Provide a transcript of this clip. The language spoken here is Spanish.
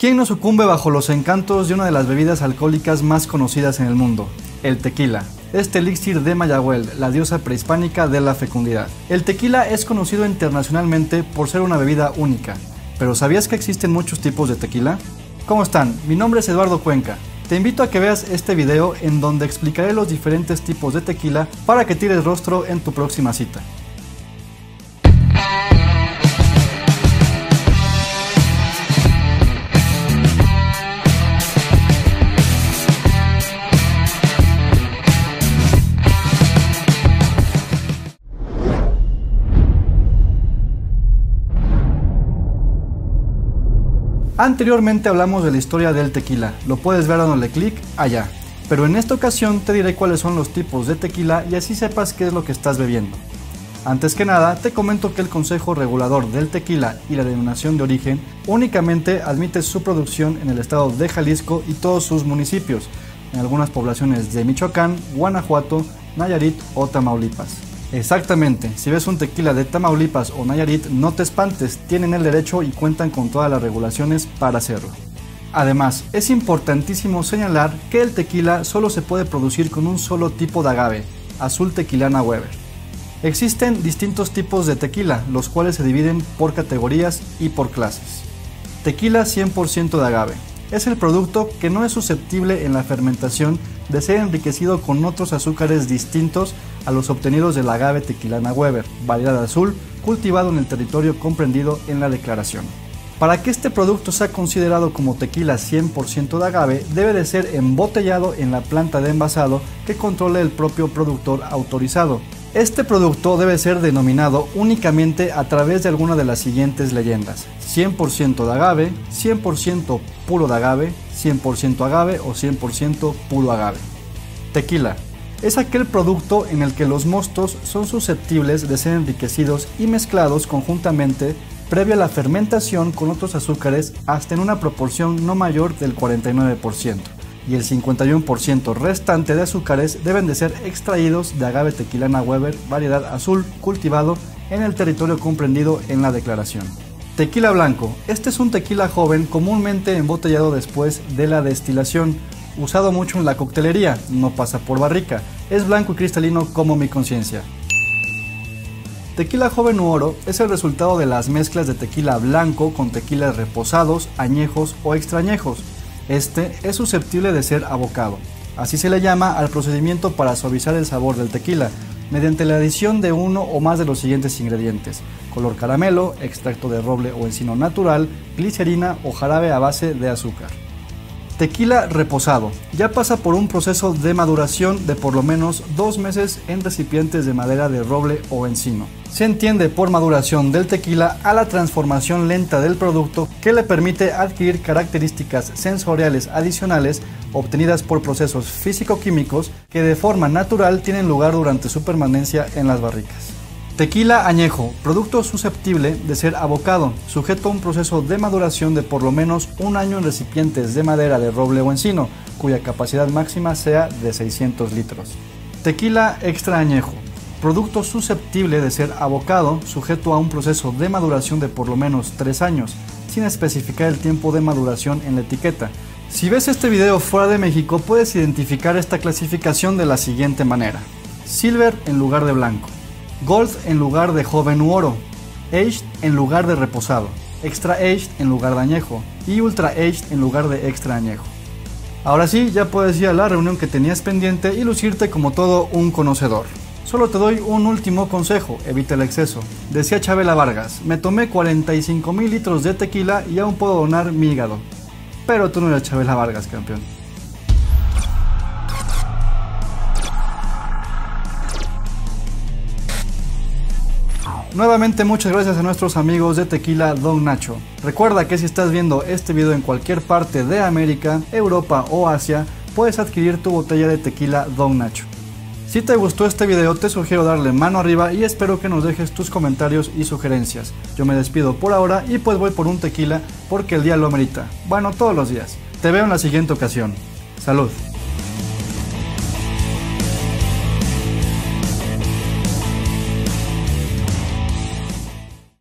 ¿Quién no sucumbe bajo los encantos de una de las bebidas alcohólicas más conocidas en el mundo? El tequila. Este elixir de Mayahuel, la diosa prehispánica de la fecundidad. El tequila es conocido internacionalmente por ser una bebida única. ¿Pero sabías que existen muchos tipos de tequila? ¿Cómo están? Mi nombre es Eduardo Cuenca. Te invito a que veas este video en donde explicaré los diferentes tipos de tequila para que tires rostro en tu próxima cita. Anteriormente hablamos de la historia del tequila, lo puedes ver dándole clic allá, pero en esta ocasión te diré cuáles son los tipos de tequila y así sepas qué es lo que estás bebiendo. Antes que nada, te comento que el Consejo Regulador del Tequila y la Denominación de Origen únicamente admite su producción en el estado de Jalisco y todos sus municipios, en algunas poblaciones de Michoacán, Guanajuato, Nayarit o Tamaulipas. Exactamente, si ves un tequila de Tamaulipas o Nayarit, no te espantes, tienen el derecho y cuentan con todas las regulaciones para hacerlo. Además, es importantísimo señalar que el tequila solo se puede producir con un solo tipo de agave, Azul Tequilana Weber. Existen distintos tipos de tequila, los cuales se dividen por categorías y por clases. Tequila 100% de agave. Es el producto que no es susceptible en la fermentación de ser enriquecido con otros azúcares distintos a los obtenidos del agave Tequilana Weber, variedad azul, cultivado en el territorio comprendido en la declaración. Para que este producto sea considerado como tequila 100% de agave, debe de ser embotellado en la planta de envasado que controle el propio productor autorizado. Este producto debe ser denominado únicamente a través de alguna de las siguientes leyendas: 100% de agave, 100% puro de agave, 100% agave o 100% puro agave. Tequila es aquel producto en el que los mostos son susceptibles de ser enriquecidos y mezclados conjuntamente previo a la fermentación con otros azúcares hasta en una proporción no mayor del 49%. Y el 51% restante de azúcares deben de ser extraídos de agave Tequilana Weber, variedad azul, cultivado en el territorio comprendido en la declaración. Tequila blanco. Este es un tequila joven comúnmente embotellado después de la destilación, usado mucho en la coctelería, no pasa por barrica, es blanco y cristalino como mi conciencia. Tequila joven u oro es el resultado de las mezclas de tequila blanco con tequilas reposados, añejos o extrañejos. Este es susceptible de ser abocado. Así se le llama al procedimiento para suavizar el sabor del tequila, mediante la adición de uno o más de los siguientes ingredientes: color caramelo, extracto de roble o encino natural, glicerina o jarabe a base de azúcar. Tequila reposado. Ya pasa por un proceso de maduración de por lo menos 2 meses en recipientes de madera de roble o encino. Se entiende por maduración del tequila a la transformación lenta del producto que le permite adquirir características sensoriales adicionales obtenidas por procesos físico-químicos que de forma natural tienen lugar durante su permanencia en las barricas. Tequila añejo, producto susceptible de ser abocado, sujeto a un proceso de maduración de por lo menos 1 año en recipientes de madera de roble o encino, cuya capacidad máxima sea de 600 litros. Tequila extra añejo, producto susceptible de ser abocado, sujeto a un proceso de maduración de por lo menos 3 años, sin especificar el tiempo de maduración en la etiqueta. Si ves este video fuera de México, puedes identificar esta clasificación de la siguiente manera: Silver en lugar de blanco, Gold en lugar de joven u oro, Aged en lugar de reposado, Extra Aged en lugar de añejo y Ultra Aged en lugar de extra añejo. Ahora sí, ya puedes ir a la reunión que tenías pendiente y lucirte como todo un conocedor. Solo te doy un último consejo: evita el exceso. Decía Chabela Vargas: me tomé 45,000 litros de tequila y aún puedo donar mi hígado. Pero tú no eres Chabela Vargas, campeón. Nuevamente muchas gracias a nuestros amigos de Tequila Don Nacho. Recuerda que si estás viendo este video en cualquier parte de América, Europa o Asia, puedes adquirir tu botella de Tequila Don Nacho. Si te gustó este video, te sugiero darle mano arriba y espero que nos dejes tus comentarios y sugerencias. Yo me despido por ahora y pues voy por un tequila porque el día lo amerita. Bueno, todos los días. Te veo en la siguiente ocasión. Salud.